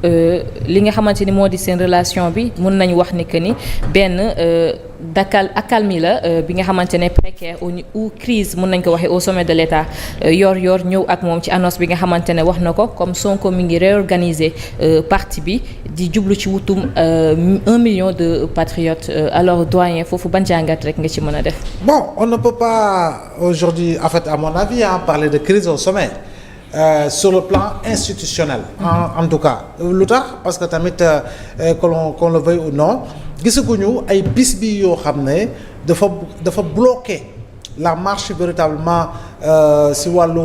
li nga xamante ni moo di seen relation bi mun nañu wax ni que ni benn accalmie la bi nga xamante ne précaire ou crise mun nañ ko waxee au sommet de l'État yor ñëw ak moom ci annonce bi nga xamante ne wax na ko comme Sonko mi ngi réorganiser parti bi di jublu ci wutum 1 million de patriotes alors doyen foofu ban jàngat rek nga ci mën a def. Bon, on ne peut pas aujourd'hui en fait à mon avis parler de crise au sommet. Sur le plan institutionnel en tout cas lu tax parce que tamit qu'on le veuille ou non gisaguñu ay bis bi yoo xam ne dafa bloquer la marche véritablement si wàllu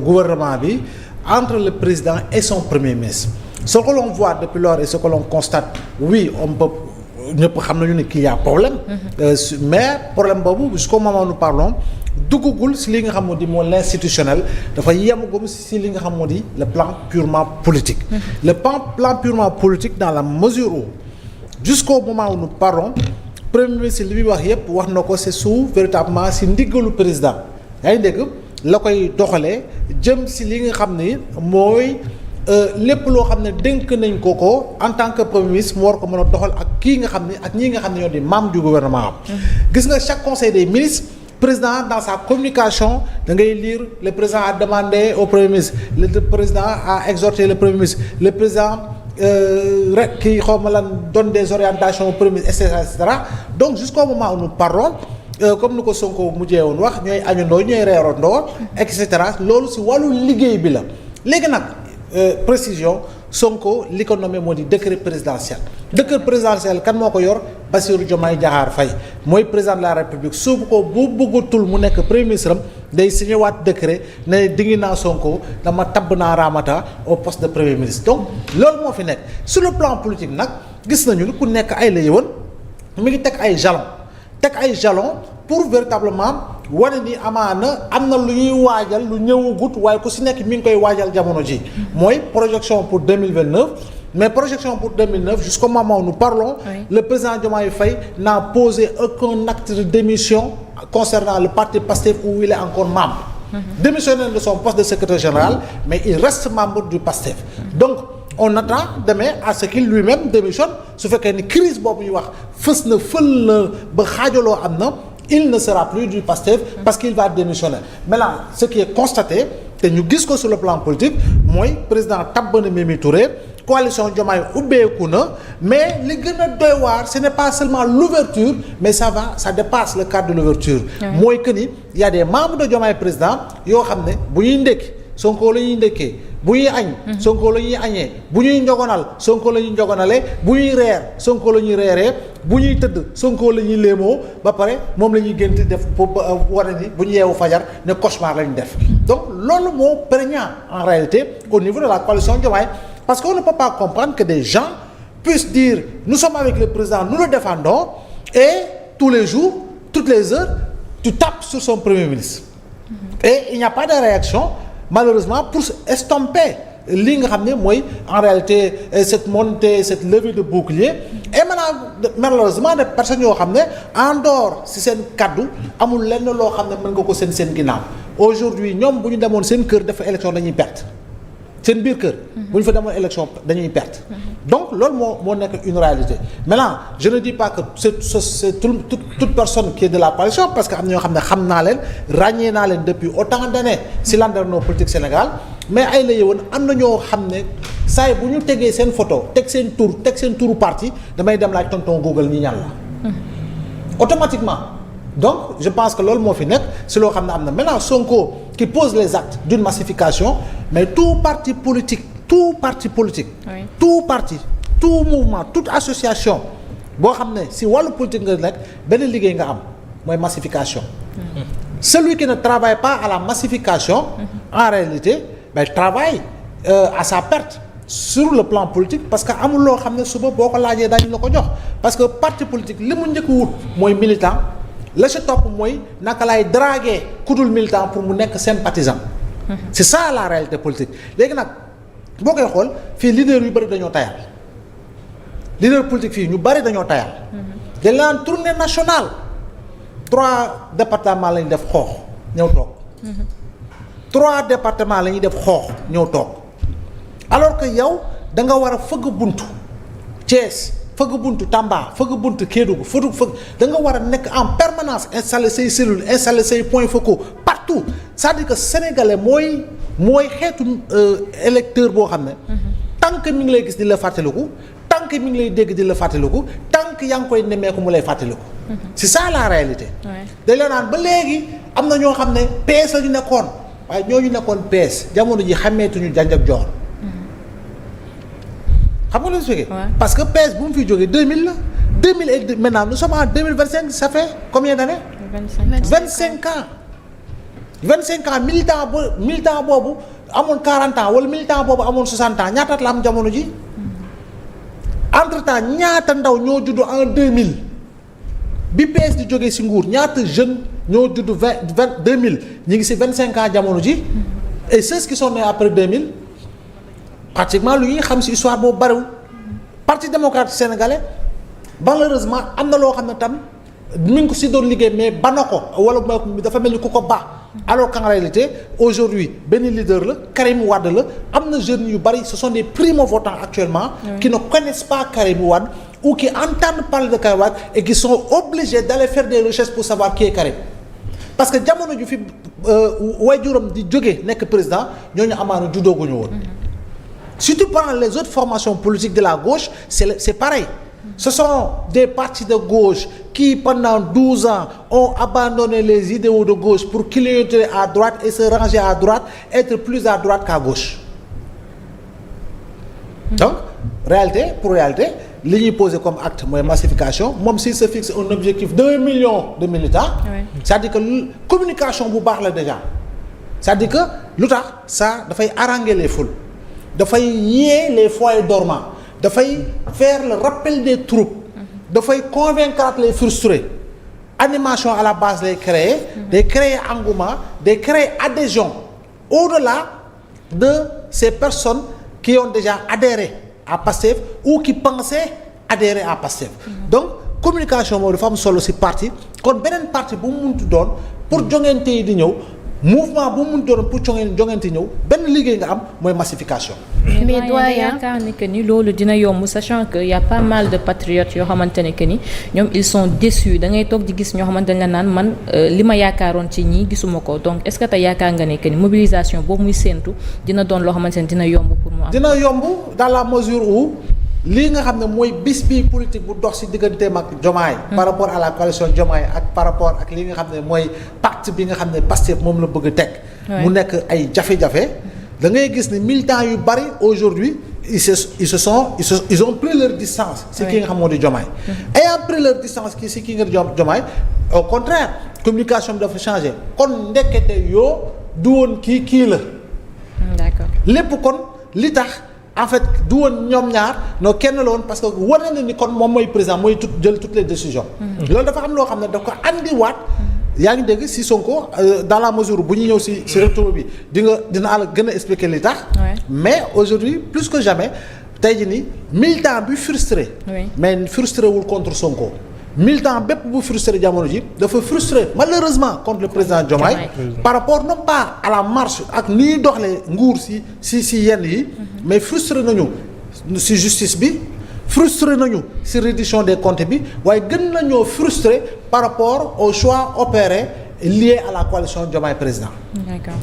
gouvernement bi entre le président et son premier ministre. Ce que l'on voit depuis lors et ce que l'on constate, oui on peut ñëpp xam nañu ne qu'il y a problème mais problème boobu jusqu'au moment où nous parlons duggagul si li nga xam moo di moo l'institutionnel dafa yemagum si li nga xam moo di le plan purement politique. Le plan purement politique dans la mesure où jusqu'au moment où nous parlons premier ministre li muy wax yëpp wax na ko c'est sous véritablement si ndiggalu président yaa ngi dégg la koy doxalee jëm si li nga xam ni mooy lépp loo xam ne dénk nañ ko en tant que premier ministre mu war ko mën a doxal ak kii nga xam ne ak ñii nga xam ne ñoo di membre du gouvernement am. gis nga chaque conseil des ministres. Président dans sa communication da ngay lire le président a demandé au premier ministre le président a exhorté le premier ministre le président rek kii xaw ma lan donne des orientations au premier ministre et cetera donc jusqu'au moment où nous parlons comme ni ko Sonko mujjee woon wax ñooy añandoo ñooy reerandoo et cetera loolu si wàllu liggéey bi la léegi nag précision Sonko li ko nommé moo di décret présidentiel kan moo ko yor Bassirou Diomaye Diakhar Faye mooy président de la République su ko bu bëggatul mu nekk premier ministre am day signé waat décret ne dingi naa Sonko dama tabb naa Ramata au poste de premier ministre donc loolu moo fi nekk sur le plan politique nag gis nañu ku nekk ay la yëwan mi ngi teg ay jalons pour véritablement wane ni amaana am na lu ñuy waajal lu ñëwagut waaye ku si nekk mi ngi koy waajal jamono ji mooy projection pour 2029 mais projection pour 2009 jusqu'au moment où nous parlons le président Diomaye Faye n'a posé aucun acte de démission concernant le parti Pastef où il est encore membre démissionné de son poste de secrétaire général mais il reste membre du Pastef donc on attend demain à ce qu'il lui-même démissionne su fekkee ni crise boobu ñuy wax fës na fël na ba xaajaloo am na il ne sera plus du Pastef parce qu'il va démissionner maintenant ce qui est constaté te ñu gis ko sur le plan politique mooy président tabb na Mimi Touré coalition Diomaye ubbeeku na mais li gën a doy waar ce n'est pas seulement l'ouverture mais ça dépasse le cadre de l'ouverture mooy que ni y a des membres de Diomaye président yoo xam ne bu ñuy ndékki Sonko la ñuy ndékkee bu ñuy añ Sonko la ñuy añee bu ñuy njogonal Sonko la ñuy njogonalee bu ñuy reer Sonko la ñuy reeree bu ñuy tëdd Sonko la ñuy léemoo ba pare moom la ñuy gént def pour wane ni bu ñu yeewu fajar ne cauchemar la ñu def donc loolu moo prégnant en réalité au niveau de la coalition Diomaye parce qu'on ne peut pas comprendre que des gens puissent dire nous sommes avec le président nous le défendons et tous les jours toutes les heures tu tapes sur son premier ministre et il n'y a pas de réaction malheureusement pour estomper li nga xam ne mooy en réalité cette montée cette levée de bouclier et maintenant malheureusement des personnes yoo xam ne en dehors si seen kaddu amul lenn loo xam ne mën nga ko seen ginnaaw aujourd'hui ñoom bu ñu demoon seen kër dafa élection dañuy perte seen biir kër bu ñu fa demoon élection dañuy perte donc loolu moo nekk une réalité maintenant je ne dis pas que c'est toute personne qui est de la coalition parce que am na ñoo xam ne xam naa leen ràññee naa leen depuis autant d'années si landerneau politique Sénégal mais ay la yowoon am na ñoo xam ne saa yi bu ñu tegee seen photo teg seen turu parti damay dem laaj tonton Google ñi ñan la automatiquement donc je pense que loolu moo fi nekk si loo xam ne am na maintenant Sonko qui pose les actes d'une massification mais tout parti politique tout parti tout mouvement toute association boo xam ne si wàllu politique nga nekk benn liggéey nga am mooy massification celui qui ne travaille pas à la massification en réalité travaille à sa perte sur le plan politique parce que amul loo xam ne suba boo ko laajee dañu la ko jox parce que parti politique li mu njëkk wut mooy militant la ci topp mooy naka lay draguer ku dul militant pour mu nekk sympathisant c'est ça la réalité politique léegi nag boo koy xool fii leader yu bëri dañoo tayal leader politique fii ñu bëri dañoo tayal dañ laan tournée nationale 3 départements la ñu def xoox ñëw toog 3 départements la ñuy def xoox ñëw toog alors que yow da nga war a fëgg buntu Thiès fëgg buntu Tamba fëgg buntu Kédougou fëgg da nga war a nekk en permanence installer say cellules installer say points focaux partout c'est-à-dire que sénégalais mooy xeetu électeur boo xam ne. tant que mi ngi lay gis di la fàttaliku tant que mi ngi lay dégg di la fàttaliku tant que yaa ngi koy nemmeeku mu lay fàttaliku. c'est ça la réalité. dañ la naan ba léegi am na ñoo xam ne PS la ñu nekkoon waaye ñooñu nekkoon PS jamono ji xàmmeetuñu janj ak joor. xam nga lu ñu parce que PS bu mu fi jógee 2000 la 2000 et maintenant nous sommes en 2025 ça fait combien d'années. 25 ans. 25 ans militant boobu amoon 40 ans wala militant boobu amoon 60 ans ñaata at la am jamono ji. entre temps ñaata ndaw ñoo judd en 2000 bi PS di jógee ci nguur ñaata jeunes ñoo judd 2000 ñu ngi ci 25 ans jamono ji. et ceux qui sont nés après 2000 pratiquement lu ñuy xam ci histoire boobu bariwul. parti démocratique sénégalais malheureusement am na loo xam ne tam mi ngi ko ci doon liggéey mais ba na ko wala dafa mel ni ku ko baax. alors qu'en réalité aujourd'hui benn leader la Karim Wade la am na jeunes yu bari ce sont des primo-votants actuellement qui ne connaissent pas Karim Wade ou qui entendent parler de Karim Wade et qui sont obligés d'aller faire des recherches pour savoir qui est Karim parce que jamono ju fi waajuram di jógee nekk président ñooñu amaana juddooguñu woon si tu prends les autres formations politiques de la gauche c'est pareil. Ce sont des partis de gauche qui pendant 12 ans ont abandonné les idéaux de gauche pour clignoter à droite et se ranger à droite, être plus à droite qu'à gauche. Donc, réalité, li ñuy posé comme acte mooy massification moom s'il se fixe un objectif d'1 million de militants. C'est-à-dire que communication bu baax la déjà. C'est-à-dire que lu tax ça dafay haranguer les foules dafay yee les foyers dormants. dafay faire le rappel des troupes dafay convaincre les frustrés animation à la base lay créer day créer engouement day créer adhésion au-delà de ces personnes qui ont déjà adhéré à Pastef ou qui pensaient adhérer à Pastef donc communication boobu dafa am solo ci parti kon beneen parti bu mu munti doon pour joŋante yi di ñëw mouvement bu mu doon pour joŋante ñëw benn liggéey nga am mooy massification. mais doyen yaakaar ni que ni loolu dina yomb sachant que y a pas mal de patriotes yoo xamante ne que ni ñoom ils sont déçus da ngay toog di gis ñoo xamante ne la naan man li ma yaakaaroon ci ñii gisuma ko donc est-ce que tey yaakaar nga ne que ni mobilisation boobu muy séentu dina doon loo xamante ne dina yomb pour mu am. dina yomb dans la mesure où lii nga xam ne mooy bis bi politique bu dox ci digganteem ak Diomaye par rapport à la coalition Diomaye ak par rapport ak li nga xam ne mooy pacte bi nga xam ne Pastef moom la bëgg a teg mu nekk ay jafe-jafe da ngay gis ne militants yu bari aujourd'hui ils ont pris leur distance ci ki nga xam moo di Diomaye ayant pris leur distance ci ki nga Diomaye au contraire communication bi dafa changé kon ndekete yoo du woon kii la d'accord lépp kon li tax en fait du woon ñoom ñaar non kenn la woon parce que wane na ni kon moom mooy président mooy jël toutes les décisions loolu dafa am loo xam ne daf ko andiwaat yaa ngi dégg si Sonko dans la mesure bu ñu ñëw si retour bi dina la gën a expliquer li tax mais aujourd'hui plus que jamais tey jii nii militant bi frustré mais frustré wul contre Sonko militant bépp bu frustré jamono ji dafa frustré malheureusement contre le président Diomaye par rapport non pas à la marche ak ni ñuy doxalee nguur si yenn yi mais frustré nañu si justice bi frustré nañu si reddition des comptes bi waaye gën nañoo frustré par rapport au choix opéré lié à la coalition Diomaye président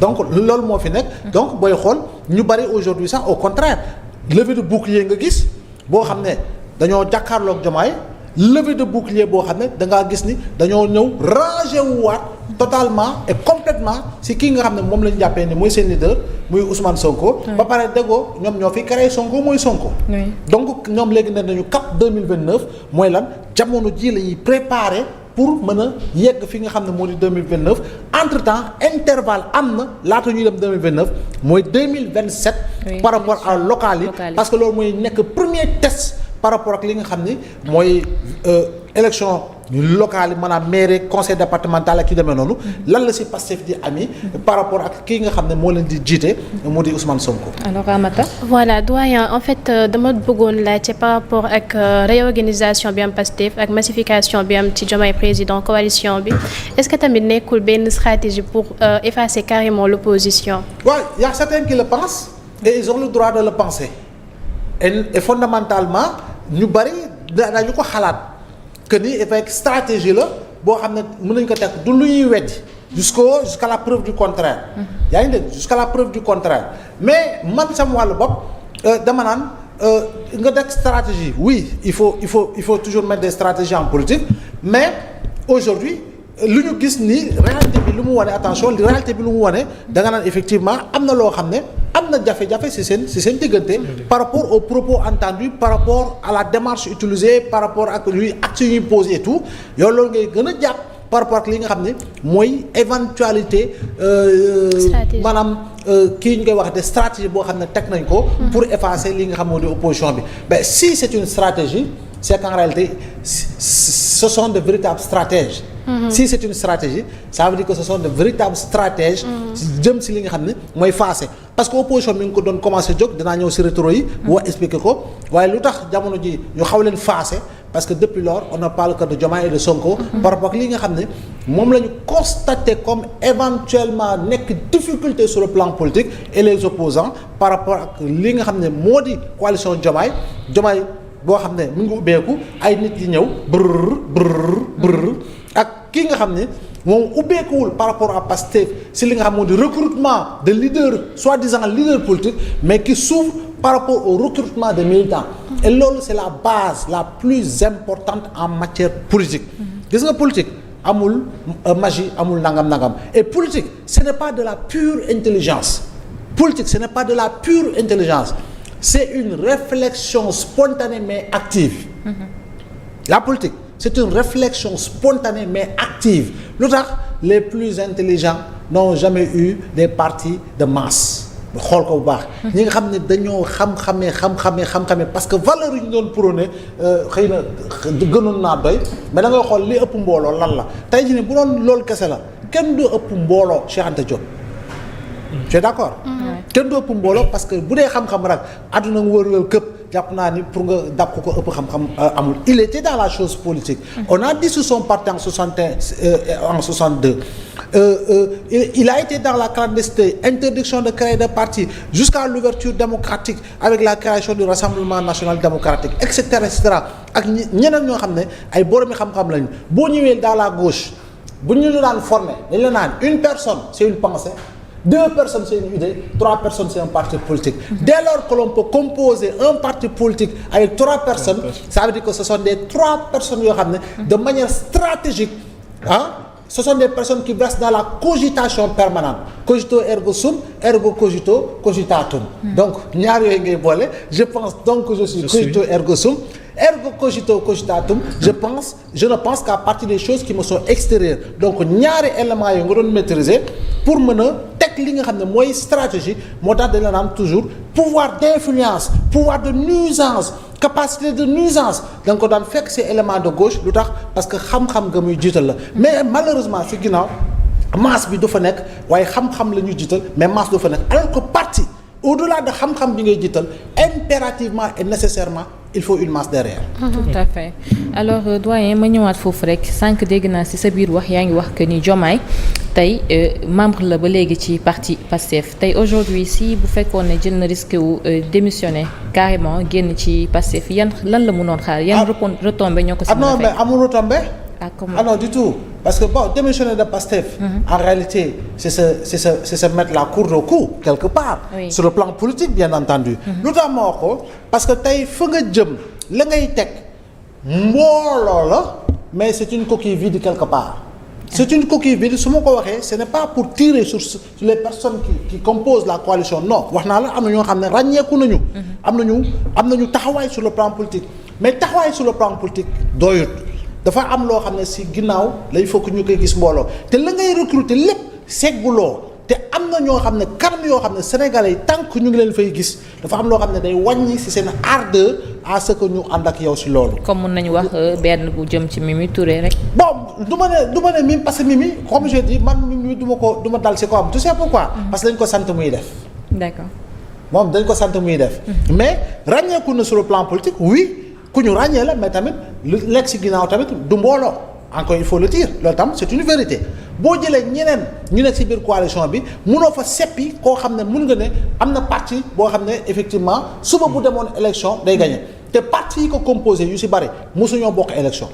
donc loolu moo fi nekk donc booy xool ñu bari aujourd'hui sax au contraire levée de bouclier nga gis boo xam ne dañoo jàkkaarloog Diomaye levée de bouclier boo xam ne da ngaa gis ni dañoo ñëw rangé wu waat totalement et complètement si kii nga xam ne moom la ñu jàppee ni mooy seen leader muy Ousmane Sonko. ba pare déggoo ñoom ñoo fi créé Sonko mooy Sonko. donc ñoom léegi ne nañu cap 2029 mooy lan jamono ji la ñuy préparer pour mën a yegg fi nga xam ne moo di 2029 entre temps intervalle am na laata ñuy dem 2029 mooy 2027. par rapport à local yi parce que loolu mooy nekk premier test. par rapport ak li nga xam ni mooy élection locale yi maanaam mairie conseil départemental ak yu demee noonu lan la si Pastef di ami par rapport ak kii nga xam ne moo leen di jiite moo di Ousmane Sonko. alors Ramata. voilà doyen en fait dama bëggoon laajte par rapport ak réorganisation bi am Pastef ak massification bi am ci Diomaye président coalition bi est-ce que tamit nekkul benn stratégie pour effacer carrément l'opposition. waaw y a certains qui le pensent et ils ont le droit de le penser. et fondamentalement ñu bari dañu ko xalaat que ni avec stratégie la boo xam ne mën nañu ko teg du lu ñuy weddi jusqu'à la preuve du contraire. yaa ngi dégg jusqu'à la preuve du contraire mais man sama wàllu bopp dama naan nga teg stratégie oui il faut toujours mettre des stratégies en politique mais aujourd'hui lu ñu gis ni réalité bi lu mu wane attention réalité bi lu mu wane da nga naan effectivement am na loo xam ne am na jafe-jafe ci seen diggante par rapport aux propos entendus par rapport à la démarche utilisée par rapport ak luy actes yu ñuy posé et tout yow loolu ngay gën a jàpp par rapport ak li nga xam ne mooy éventualité maanaam kii ñu koy wax de stratégie boo xam ne teg nañ ko pour effacer li nga xam moo di opposition bi mais si c'est une stratégie c'est qu'en réalité ce sont de véritables stratèges. Si c'est une stratégie ça veut dire que ce sont de véritables stratèges jëm si li nga xam ne mooy faase parce que opposition mi ngi ko doon commencé jóg dinaa ñëw si rétro yi boo expliquer ko waaye lu tax jamono ji ñu xaw leen faase parce que depuis lors on ne parle que de Diomaye et de Sonko par rapport ak li nga xam ne moom la ñu constaté comme éventuellement nekk difficulté sur le plan politique et les opposants par rapport ak li nga xam ne moo di coalition Diomaye boo xam ne mu ngi ubbeeku ay nit yi ñëw brrr ak kii nga xam ne moom ubbeekuwul par rapport à Pastef si li nga xam moo di recrutement de leaders soi-disant leaders politiques mais qui s'ouvre par rapport au recrutement des militants et loolu c'est la base la plus importante en matière politique gis nga politique amul magie amul nangam et politique ce n'est pas de la pure intelligence politique ce n'est pas de la pure intelligence c'est une réflexion spontanée mais active la politique c'est une réflexion spontanée mais active lu tax les plus intelligents n'ont jamais eu des partis de masse xool ko bu baax ñi nga xam ne dañoo xam-xamee parce que valeur yi ñu doon prôné xëy na gënoon naa doy mais da ngay xool li ëpp mbooloo lan la tey jii ne bu doon loolu kese la kenn du ëpp mbooloo Cheikh Anta Diop tu es d'accord kenn du ëpp mbooloo parce que bu dee xam-xam rek àdduna nga wër këpp jàpp naa ni pour nga dàpp ko ëpp xam-xam amul il était dans la chose politique on a dissous son parti en 62 il a été dans la clandestinité interdiction de créer des partis jusqu'à l'ouverture démocratique avec la création du Rassemblement national démocratique et cetera ak ñeneen ñoo xam ne ay boromi xam-xam lañu boo ñëwee dans la gauche bu ñu la daan former dañ la naan une personne c'est une pensée 2 personnes c'est une idée 3 personnes c'est un parti politique dès lors que l'on peut composer un parti politique avec 3 personnes ça veut dire que ce sont des 3 personnes yoo xam ne de manière stratégique ce sont des personnes qui versent dans la cogitation permanente cogito ergo sum ergo cogito cogitatum donc ñaar yooyu ngay boole je pense donc que je suis cogito ergo sum ergo cogito cogitatum je ne pense qu'à partir des choses qui me sont extérieures donc ñaari éléments yi nga doon maîtriser pour mën a teg li nga xam ne mooy stratégie moo tax dañ la naan toujours pouvoir d'influence pouvoir de nuisance capacité de nuisance da nga ko daan fekk ces éléments de gauche lu tax parce que xam-xam nga muy jiital la mais malheureusement ci ginnaaw masse bi du fa nekk waaye xam-xam la ñuy jiital mais masse du fa nekk alors que parti au-delà de xam-xam bi ngay jiital impérativement et nécessairement il faut une masse derrière. Tout à fait alors doyen ma ñëwaat foofu rek sànq dégg naa ci sa biir wax yaa ngi wax que ni Diomaye tey membre la ba léegi ci parti Pastef tey aujourd'hui si bu fekkoon ne jël na risque wu démissionner carrément génn ci Pastef lan la mënoon xaar yan retombées ñoo ko si mën a fekk. mais amul retombées. comment non du tout parce que bon démissionner de Pastef en réalité c'est se mettre la corde au cou quelque part sur le plan politique bien entendu lu tax ma wax ko parce que tey fa nga jëm la ngay teg mbooloo la mais c'est une coquille vide quelque part c'est une coquille vide su ma ko waxee ce n'est pas pour tirer sur les personnes qui composent la coalition non wax naa la am na ñoo xam ne ràññeeku nañu am nañu taxawaay sur le plan politique mais taxawaay sur le plan politique doyut dafa am loo xam ne ci ginnaaw lay fokk ñu koy gis mbooloo te la ngay recruter lépp segguloo te am na ñoo xam ne kanam yoo xam ne sénégalais yi tant que ñu ngi leen fay gis dafa am loo xam ne day wàññi ci seen ardeur à ce que ñu ànd ak yow ci loolu. comme mën nañu wax benn bu jëm ci Mimi Touré rek. bon du ma ne Mimi parce que Mimi comme je dis man Mimi du ma dal ci ko am tu sais pourquoi. parce que dañ ko sant muy def. d'accord moom dañ ko sant muy def. mais ràññeeku na sur le plan politique oui. ku ñu ràññee la mais tamit lu lekk ci ginnaaw tamit du mbooloo encore il faut le dire loolu tam c'est une vérité boo jëlee ñeneen ñu nekk ci biir coalition bi mënoo fa seppi koo xam ne mun nga ne am na parti boo xam ne effectivement suba bu demoon élection day gagner te parti yi ko composé yu ci bari mosuñoo bokk élection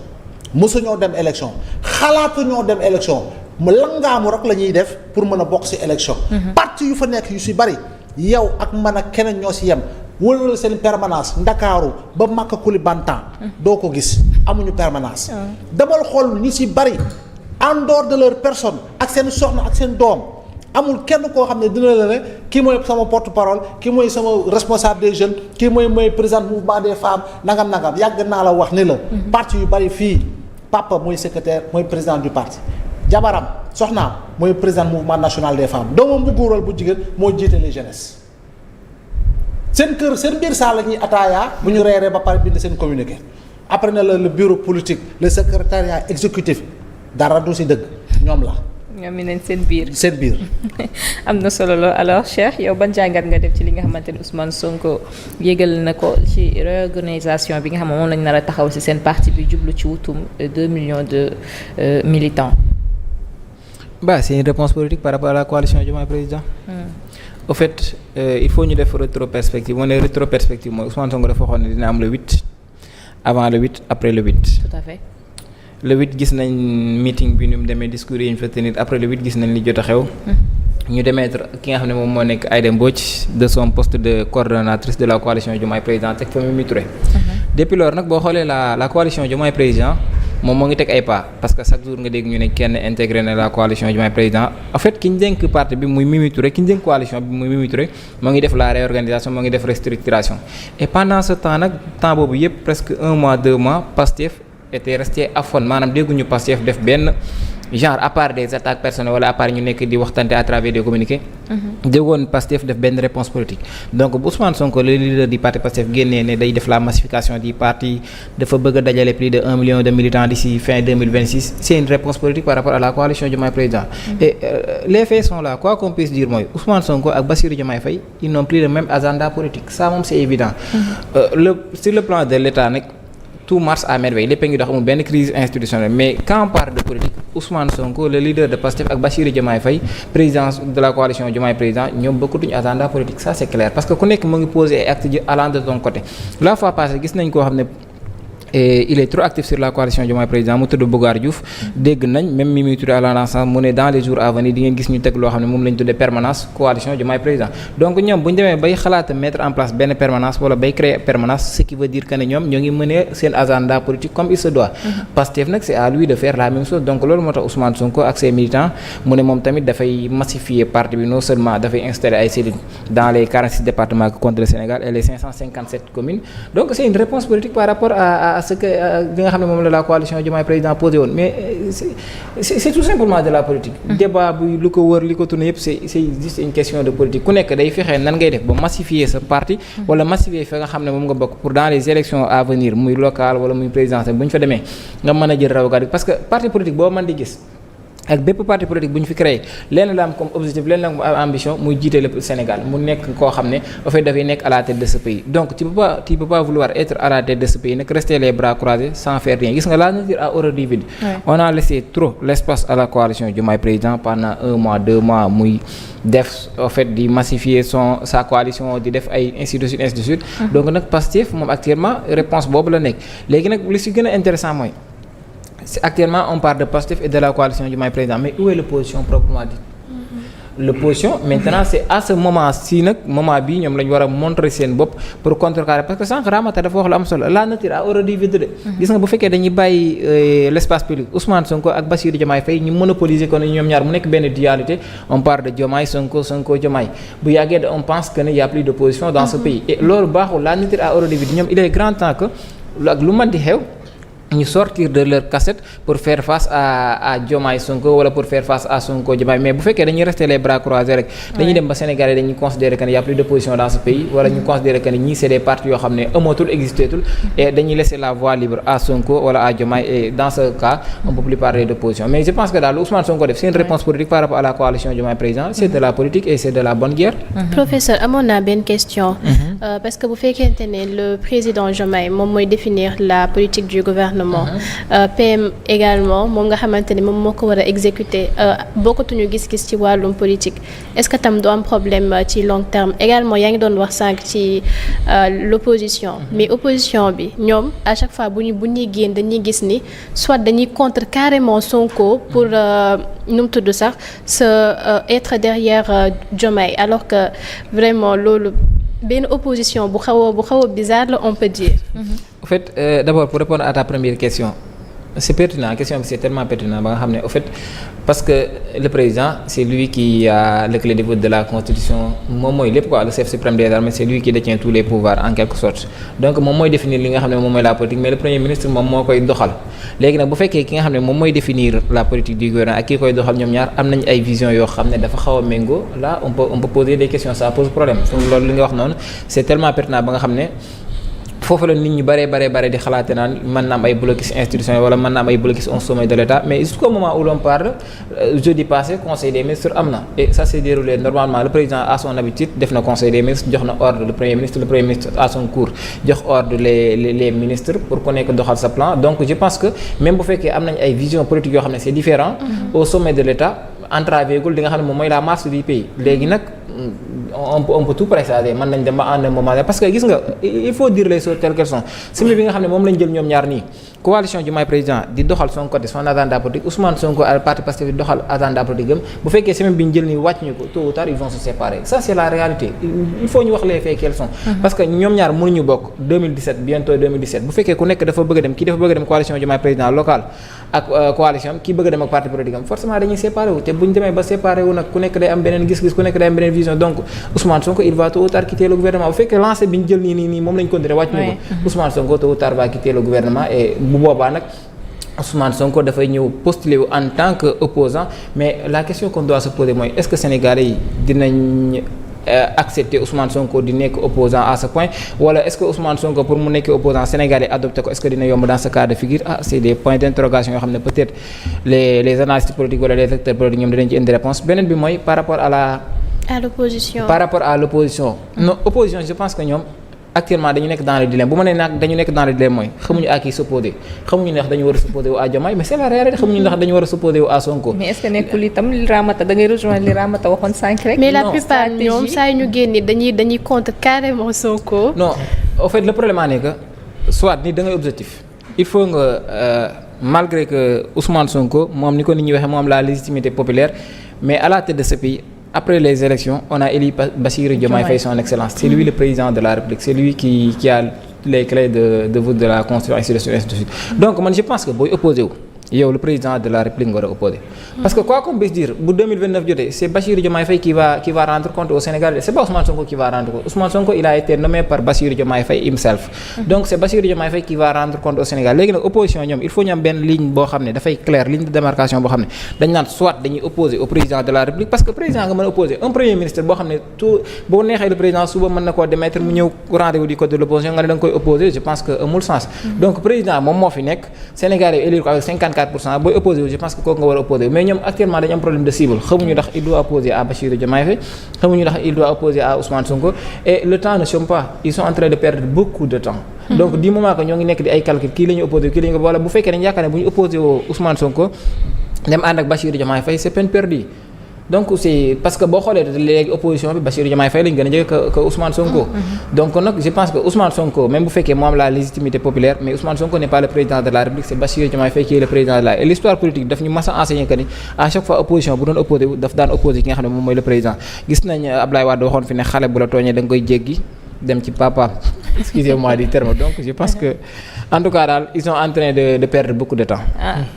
mosuñoo dem élection xalaatuñoo dem élection mu langaamu rek la ñuy def pour mën a bokk ci élection. parti yu fa nekk yu ci bari yow ak man ak keneen ñoo ci yem. wala seen permanence ndakaaru ba Makka Koulibantang doo ko gis amuñu permanence demal xool ñu ci bari en dehors de leur personne ak seen soxna ak seen doom amul kenn koo xam ne dina la ne kii mooy sama porte-parole kii mooy sama responsable des jeunes kii mooy président mouvement des femmes nangam yàgg naa la wax ni la parti yu bari fii papa mooy secrétaire mooy président du parti jabaram soxnaam mooy président mouvement national des femmes doomam bu góoral bu jigéen moo jiite les jeunesses seen kër seen biir saa la ñuy ataaya bu ñu reeree ba pare bind seen communiqué après na la le bureau politique le secrétariat exécutif dara du ci dëgg ñoom la. ñoom mi neen seen biir. seen biir. am na solo lool alors Cheikh yow ban jàngat nga def ci li nga xamante ni Ousmane Sonko yégal na ko ci réorganisation bi nga xam ne moom lañ nar a taxaw ci seen parti bi jublu ci wutum 2 millions de militants. C'est une réponse politique par rapport à la coalition Diomaye Président. Au fait il faut ñu def rétroperspective moo ne rétroperspective mooy Ousmane Sonko dafa waxoon ne dina am le 8 avant le 8 après le 8. Tout à fait. Le 8 gis nañ meeting bi ni mu demee discours yi ñu fa tenir après le 8 gis nañ li jot a xew. ñu démettre ki nga xam ne moom moo nekk Aïda Mbodj de son poste de coordonnatrice de la coalition Diomaye Président teg fa Mimi Touré. Depuis lors nag boo xoolee la coalition Diomaye Président moom moo ngi teg ay pas parce que chaque jour nga dégg ñu ne kenn intégré na la coalition Diomaye Président en fait ki ñu dénk parti bi muy Mimi Touré ki ñu dénk coalition bi muy Mimi Touré moo ngi def la réorganisation moo ngi def restructuration et pendant ce temps nag temps boobu yëpp presque 1 mois 2 mois Pastef était resté aphone maanaam dégguñu Pastef def benn genre à part des attaques personnelles wala à part ñu nekk di waxtante à travers des communiqués. déggoon Pastef def benn réponse politique donc bu Ousmane Sonko le leader du parti Pastef génnee ne day def la massification du parti dafa bëgg a dajale plus de 1 million de militants d'ici fin 2026 c'est une réponse politique par rapport à la coalition Diomaye Président. Et les faits sont là quoi qu'on puisse dire mooy Ousmane Sonko ak Bassirou Diomaye Faye ils n'ont plus le même agenda politique ça moom c'est évident. Sur le plan de l'État nag tout marche à merveille lépp a ngi dox amul benn crise institutionnelle mais quand on parle de politique Ousmane Sonko le leader de Pastef ak Bassirou Diomaye Faye président de la coalition Diomaye Président ñoom bokkatuñu agenda politique ça c'est clair parce que ku nekk mu ngi poser ay actes allant de ton côté la fois passée gis nañ koo xam ne il est trop actif sur la coalition Diomaye Président mu tudd Bougar Diouf dégg nañ même Mimi Touré à l'ensemble mu ne dans les jours à venir di ngeen gis ñu teg loo xam ne moom lañ tuddee permanence coalition Diomaye Président donc ñoom bu ñu demee bay xalaata mettre en place benn permanence wala bay créer permanence ce qui veut dire que ne ñoom ñoo ngi mener seen agenda politique comme il se doit Pastef nag c'est à lui de faire la même chose donc loolu moo tax Ousmane Sonko ak ses militants mu ne moom tamit dafay massifier parti bi non seulement dafay installer ay cellules dans les 46 départements que compte le Sénégal et les 557 communes donc c'est une réponse politique par rapport à ce que bi nga xam ne moom la coalition Diomaye Président posé woon mais c'est tout simplement de la politique débat bi lu ko wër li ko tourné yëpp c'est juste une question de politique ku nekk day fexe nan ngay def ba massifier sa parti wala massifier fa nga xam ne moom nga bokk pour dans les élections à venir muy local wala muy présidentielle bu ñu fa demee nga mën a jël raw gàddu parce que parti politique boo mën di gis ak bépp parti politique bu ñu fi créé lenn la am comme objectif lenn la am ambition muy jiite le Sénégal mu nekk koo xam ne en fait dafay nekk à la tête de ce pays donc tu peux pas vouloir être à la tête de ce pays nag rester les bras croisés sans faire rien gis nga la nature a horreur du vide. On a laissé trop l'espace à la coalition Diomaye Président pendant 1 mois 2 mois muy def en fait di massifier sa coalition di def ay ainsi de suite donc nag Pastef moom actuellement réponse boobu la nekk léegi nag li si gën a intéressant mooy actuellement on parle de Pastef et de la coalition Diomaye Président mais où est l'opposition proprement dite l'opposition maintenant c'est à ce moment-ci nag moment bii ñoom la ñu war a montrer seen bopp pour contrecarrer parce que sànq Ramata dafa wax lu am solo la nature a horreur du vide de gis nga bu fekkee dañuy bàyyi l'espace public Ousmane Sonko ak Bassirou Diomaye Faye ñu monopoliser ko ne ñoom ñaar mu nekk benn dualité on parle de Diomaye Sonko Diomaye bu yàggee on pense que ne y a plus d'opposition dans ce pays et loolu baaxul la nature a horreur du vide ñoom il est grand temps que ak lu mën di xew ñu sortir de leur cassette pour faire face à Diomaye Sonko wala pour faire face à Sonko Diomaye mais bu fekkee dañuy rester les bras croisés rek dañuy dem ba Sénégalais dañuy considérer que ne y a plus d'opposition dans ce pays wala ñu considérer que ne ñii c'est des partis yoo xam ne amatul existeetul et dañuy laisser la voie libre à Sonko wala à Diomaye et dans ce cas on peut plus parler d'opposition mais je pense que daal lu Ousmane Sonko def c'est une réponse politique par rapport à la coalition Diomaye Président c'est de la politique et c'est de la bonne guerre. Professeur amoon naa benn question. parce que bu fekkente ne le président Diomaye moom mooy définir la politique du gouvernement. PM également moom nga xamante ne moom moo ko war a exécuter bokkatuñu gis-gis ci wàllum politique est-ce que tam du am problème ci long terme également yaa ngi doon wax sànq ci l'opposition mais opposition bi ñoom à chaque fois bu ñuy génn dañuy gis ni soit dañuy contre carrément Sonko pour nu mu tudd sax être derrière Diomaye alors que vraiment loolu benn opposition bu xaw a bizarre la on peut dire. En fait d'abord pour répondre à ta première question c'est pertinent question bi c'est tellement pertinent ba nga xam ne au fait parce que le président c'est lui qui a le clé de voûte de la constitution moom mooy lépp quoi le chef suprême des armées c'est lui qui détient tous les pouvoirs en quelque sorte donc moom mooy définir li nga xam ne moom mooy la politique mais le premier ministre moom moo koy doxal léegi nag bu fekkee ki nga xam ne moom mooy définir la politique du gouvernement ak ki koy doxal ñoom ñaar am nañ ay visions yoo xam ne dafa xaw a méngoo là on peut poser des questions ça pose problème loolu li nga wax noonu c'est tellement pertinent ba nga xam ne foofu la nit ñu bare di xalaate naan mën na am ay blocus institutionnels wala mën na am ay blocus au sommet de l'État mais jusqu'au moment où l'on parle jeudi passé conseil des ministres am na et ça s'est déroulé normalement le président à son habitude def na conseil des ministres jox na ordre le premier ministre à son cours jox ordre les ministres pour ku nekk doxal sa plan donc je pense que même bu fekkee am nañ ay visions politiques yoo xam ne c'est différent au sommet de l'État entravé gul li nga xam ne moom mooy la marche du pays léegi nag on peut tout présager mën nañ dem ba en un moment parce que gis nga il faut dire les choses telles qu'elles sont semaine bi nga xam ne moom lañ jël ñoom ñaar nii coalition Diomaye président di doxal son côté son agenda politique Ousmane Sonko al parti Pastef di doxal agenda politique am bu fekkee semaine bi ñu jël nii wàcc ñu ko tôt ou tard ils vont se séparer ça c'est la réalité il faut ñu wax les faits quels sont parce que ñoom ñaar mënuñu bokk 2017 bientôt 2017 bu fekkee ku nekk dafa bëgg a dem kii dafa bëgg a dem coalition Diomaye président local ak coalition am kii bëgg a dem ak parti politique am forcément dañuy séparé wu te bu ñu demee ba séparé wu nag ku nekk day am beneen gis-gis ku nekk day am beneen vision donc Ousmane Sonko il va tôt ou tard quitter le gouvernement bu fekkee lancé bi ñu jël nii moom lañ continuer wàcc ñu ko Ousmane Sonko tôt ou tard va quitter le gouvernement et bu boobaa nag Ousmane Sonko dafay ñëw postuler wu en tant que opposant mais la question qu'on doit se poser mooy est-ce que Sénégalais yi dinañ accepter Ousmane Sonko di nekk opposant à ce point wala est-ce que Ousmane Sonko pour mu nekk opposant Sénégalais adopté ko est-ce que dina yomb dans ce cas de figure c'est des points d'interrogation yoo xam ne peut-être les analystes politiques wala les acteurs politiques ñoom dinañ ci indi réponse beneen bi mooy par rapport à l'opposition non opposition je pense que ñoom actuellement dañu nekk dans le dilemme bu ma nee nag dañu nekk dans le dilemme mooy xamuñu à qui s'opposer xamuñu ndax dañu war a s'opposer wu à Diomaye mais c'est la réalité xamuñu ndax dañu war a s'opposer wu à Sonko. mais est-ce que nekkul itam li Ramata da ngay rejoindre li Ramata waxoon sànq rek. mais la plupart ñoom saa yu ñu génne dañuy contre carrément Sonko. non en fait le problème est que soit ni da ngay objectif il faut nga malgré que Ousmane Sonko moom ni ko nit ñi waxee moom la légitimité populaire mais à la tête de ce pays. Après les élections, on a élu Bassirou Diomaye Faye son excellence. C'est lui le président de la République. C'est lui qui a les clés de voûte de la Constitution, ainsi de suite. Donc, moi, je pense que booy opposé wu yow le président de la République nga war a opposé. Parce que quoi qu'on puisse dire bu 2029 jotee c'est Bassirou Diomaye Faye qui va rendre compte au Sénégal. C'est pas Ousmane Sonko qui va rendre compte. Ousmane Sonko il a été nommé par Bassirou Diomaye Faye himself. Donc c'est Bassirou Diomaye Faye qui va rendre compte au Sénégal. Léegi nag opposition ñoom il faut ñu am benn ligne boo xam ne dafay claire ligne de démarcation boo xam ne dañ naan soit dañuy opposé au président de la République parce que président nga mën a opposé un premier ministre boo xam ne tout boo neexee le président suba mën na koo démettre mu ñëw rendez-vous du code de l'opposition nga ne da nga koy opposé je pense que amul sens. Donc président moom moo fi nekk Sénégal yi élire ko avec 54% booy opposé je pense que kooku nga war a opposé mais ñoom actuellement dañu am problème de cible xamuñu ndax il doit opposer à Bassirou Diomaye Faye xamuñu ndax il doit opposer à Ousmane Sonko et le temps ne chôme pas ils sont en train de perdre beaucoup de temps donc du moment que ñoo ngi nekk di ay calcul kii la ñu opposé kii la ñu wala bu fekkee dañu yaakaar ne bu ñu opposé woo Ousmane Sonko dem ànd ak Bassirou Diomaye Faye c'est peine perdue donc c'est parce que boo xoolee léegi opposition bi Bassirou Diomaye Faye lañu gën a jege que Ousmane Sonko. Donc nag je pense que Ousmane Sonko même bu fekkee moo am la légitimité populaire mais Ousmane Sonko n'est pas le président de la République c'est Bassirou Diomaye Faye qui est le président de la et l'histoire politique daf ñu mas a enseigner que ni à chaque fois opposition bu doon opposé wu daf daan opposé ki nga xam ne moom mooy le président gis nañ Abdoulaye Wade waxoon fi ne xale bu la tooñee da nga koy jéggi dem ci papa excusez-moi du terme donc je pense que en tout cas daal ils sont en train de perdre beaucoup de temps.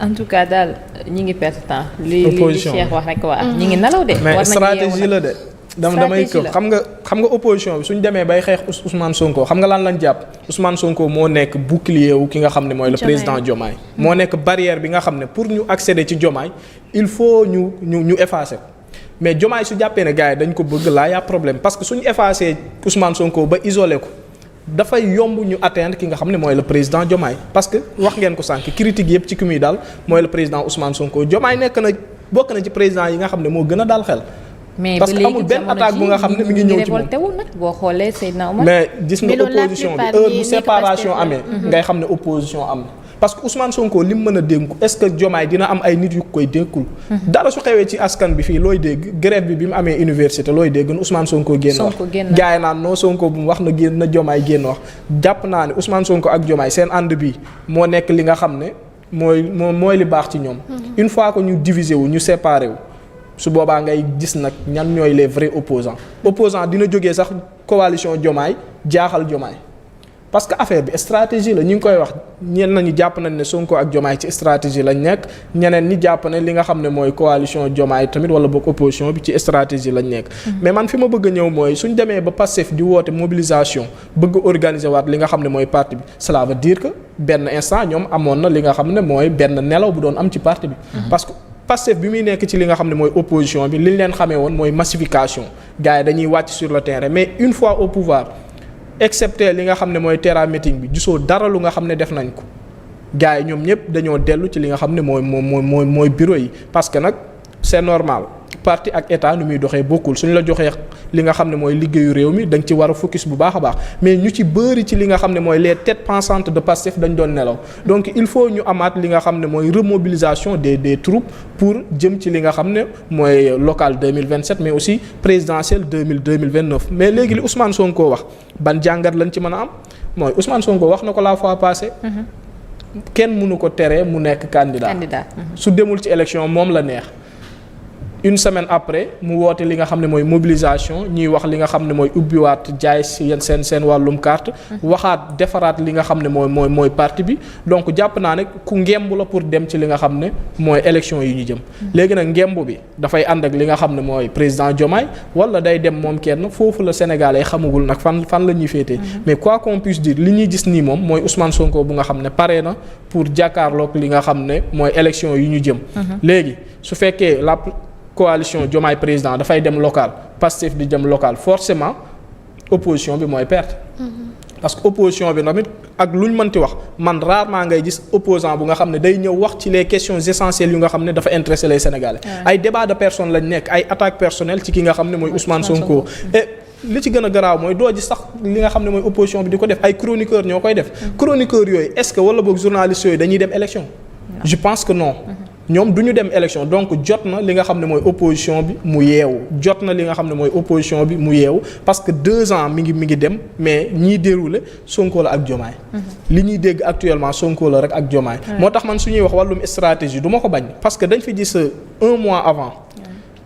En tout cas daal ñi ngi perdre temps. li Cheikh wax rek waa ñi ngi nelaw de. mais stratégie la de. damay ko xam nga opposition bi suñ demee bay xeex Ousmane Sonko xam nga lan lañ jàpp Ousmane Sonko moo nekk bouclier wu ki nga xam ne mooy le président Diomaye. moo nekk barrière bi nga xam ne pour ñu accéder ci Diomaye il faut ñu effacer ko. mais Diomaye su jàppee ne gars yi dañ ko bëgg laa y'a problème parce que suñu effacé Ousmane Sonko ba isolé ko dafay yomb ñu atteindre ki nga xam ne mooy le président Diomaye parce que wax ngeen ko sànq critique yëpp ci ki muy daal mooy le président Ousmane Sonko Diomaye bokk na ci président yi nga xam ne moo gën a daal xel parce que amul benn attaque bu nga xam ne mi ngi ñëw ci moom boo xoolee Seydina Omar. mais gis nga opposition bi heure bu séparation amee. ngay xam ne opposition am na. parce que Ousmane Sonko li mu mën a dénku est-ce que Diomaye dina am ay nit yu koy dénkul. dara su xewee ci askan bi fii looy dégg grève bi mu amee université looy dégg Ousmane Sonko génn wax. gars yi naan non Sonko bu mu wax na génn na Diomaye génn wax. jàpp naa ne Ousmane Sonko ak Diomaye seen ànd bi moo nekk li nga xam ne mooy li baax ci ñoom. une fois que ñu diviser wu ñu séparer wu. su boobaa ngay gis nag ñan ñooy les vrais opposants dina jógee sax coalition Diomaye jaaxal Diomaye parce que affaire bi stratégie la ñu ngi koy wax ñenn nañu jàpp nañ ne Sonko ak Diomaye ci stratégie lañ nekk ñeneen ñi jàpp ne li nga xam ne mooy coalition Diomaye tamit wala boog opposition bi ci stratégie lañ nekk. mais man fi ma bëgg a ñëw mooy suñ demee ba Pastef di woote mobilisation bëgg organiser waat li nga xam ne mooy parti bi cela veut dire que benn instant ñoom amoon na li nga xam ne mooy benn nelaw bu doon am ci parti bi. parce que Pastef bi muy nekk ci li nga xam ne mooy opposition bi li ñu leen xamee woon mooy massification gars yi dañuy wàcc sur le terrain mais une fois au pouvoir excepté li nga xam ne mooy terrain meeting bi gisoo dara lu nga xam ne def nañ ko gars yi ñoom ñëpp dañoo dellu ci li nga xam ne mooy bureau yi parce que nag c'est normal parti ak état nu muy doxee bokkul suñu la joxee li nga xam ne mooy liggéeyu réew mi da nga ci war a focus bu baax a baax mais ñu ci bëri ci li nga xam ne mooy les têtes pensantes de Pastef dañ doon nelaw donc il faut ñu amaat li nga xam ne mooy remobilisation des troupes pour jëm ci li nga xam ne mooy local 2027 mais aussi présidentiel 2029 mais léegi li Ousmane Sonko wax ban jàngat lañ ci mën a am mooy Ousmane Sonko wax na ko la fois passée kenn mënu ko teree mu nekk candidat su demul ci élection moom la neex une semaine après mu woote li nga xam ne mooy mobilisation ñuy wax li nga xam ne mooy ubbiwaat jaay seen wàllum carte waxaat defaraat li nga xam ne mooy parti bi donc jàpp naa ne ku ngemb la pour dem ci li nga xam ne mooy élection yi ñu jëm léegi nag ngemb bi dafay ànd ak li nga xam ne mooy président Diomaye wala day dem moom kenn foofu la Sénégalais xamagul nag fan la ñuy féetee mais quoi qu'on puisse dire li ñuy gis nii moom mooy Ousmane Sonko bu nga xam ne pare na pour jàkkaarloog li nga xam ne mooy élection yi ñu jëm léegi su fekkee la coalition Diomaye président dafay dem local Pastef di dem local forcément opposition bi mooy perte parce que opposition bi tamit ak lu ñu mënti wax man rarement ngay gis opposant bu nga xam ne day ñëw wax ci les questions essentielles yu nga xam ne dafa intéresser les Sénégalais ay débat de personnes lañ nekk ay attaques personnelles ci ki nga xam ne mooy Ousmane Sonko et li ci gën a garaaw mooy doo ji sax li nga xam ne mooy opposition bi di ko def ay chroniqueurs ñoo koy def chroniqueurs yooyu est-ce que wala boog journalistes yooyu dañuy dem élection je pense que non ñoom du ñu dem élection donc jot na li nga xam ne mooy opposition bi mu yeewu jot na li nga xam ne mooy opposition bi mu yeewu parce que 2 ans mi ngi dem mais ñiy déroulé Sonko la ak Diomaye li ñuy dégg actuellement Sonko la rek ak Diomaye moo tax man suñuy wax wàllum stratégie du ma ko bañ parce que dañ fi gis 1 mois avant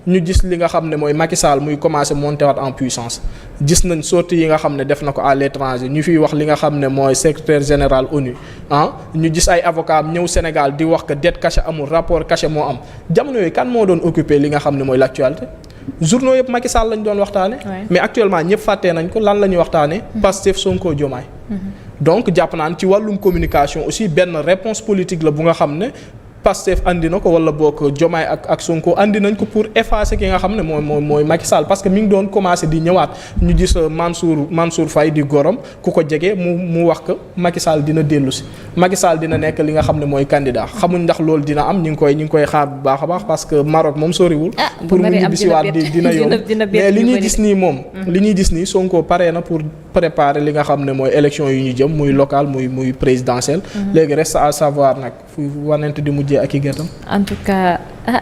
ñu gis li nga xam ne mooy Macky Sall muy commencer monter waat en puissance gis nañ sorties yi nga xam ne def na ko à l'étranger ñu fiy wax li nga xam ne mooy secrétaire général ONU ñu gis ay avocats ñëw Sénégal di wax que dette cachée amul rapport caché moo am jamono yooyu kan moo doon occuper li nga xam ne mooy l'actualité journaux yëpp Macky Sall lañ doon waxtaane mais actuellement ñëpp fàttee nañ ko lan la ñuy waxtaane Pastef Sonko Diomaye donc jàpp naan ci wàllum communication aussi benn réponse politique la bu nga xam ne Pastef andi na ko wala boog Diomaye ak Sonko andi nañ ko pour effacer ki nga xam ne mooy Macky Sall parce que mi ngi doon commencer di ñëwaat ñu gis Mansour Faye di gorom ku ko jege mu wax que Macky Sall dina dellu si Macky Sall dina nekk li nga xam ne mooy candidat xamuñ ndax loolu dina am ñu ngi koy xaar bu baax a baax parce que Maroc moom soriwul. pour mu ñibbisiwaat dina yomb mais li ñuy gis nii moom. li ñuy gis nii Sonko pare na pour préparer li nga xam ne mooy élection yu ñu jëm muy local muy présidentielle. léegi reste à savoir nag fu wanent di mujjee ak i gëtam. En tout cas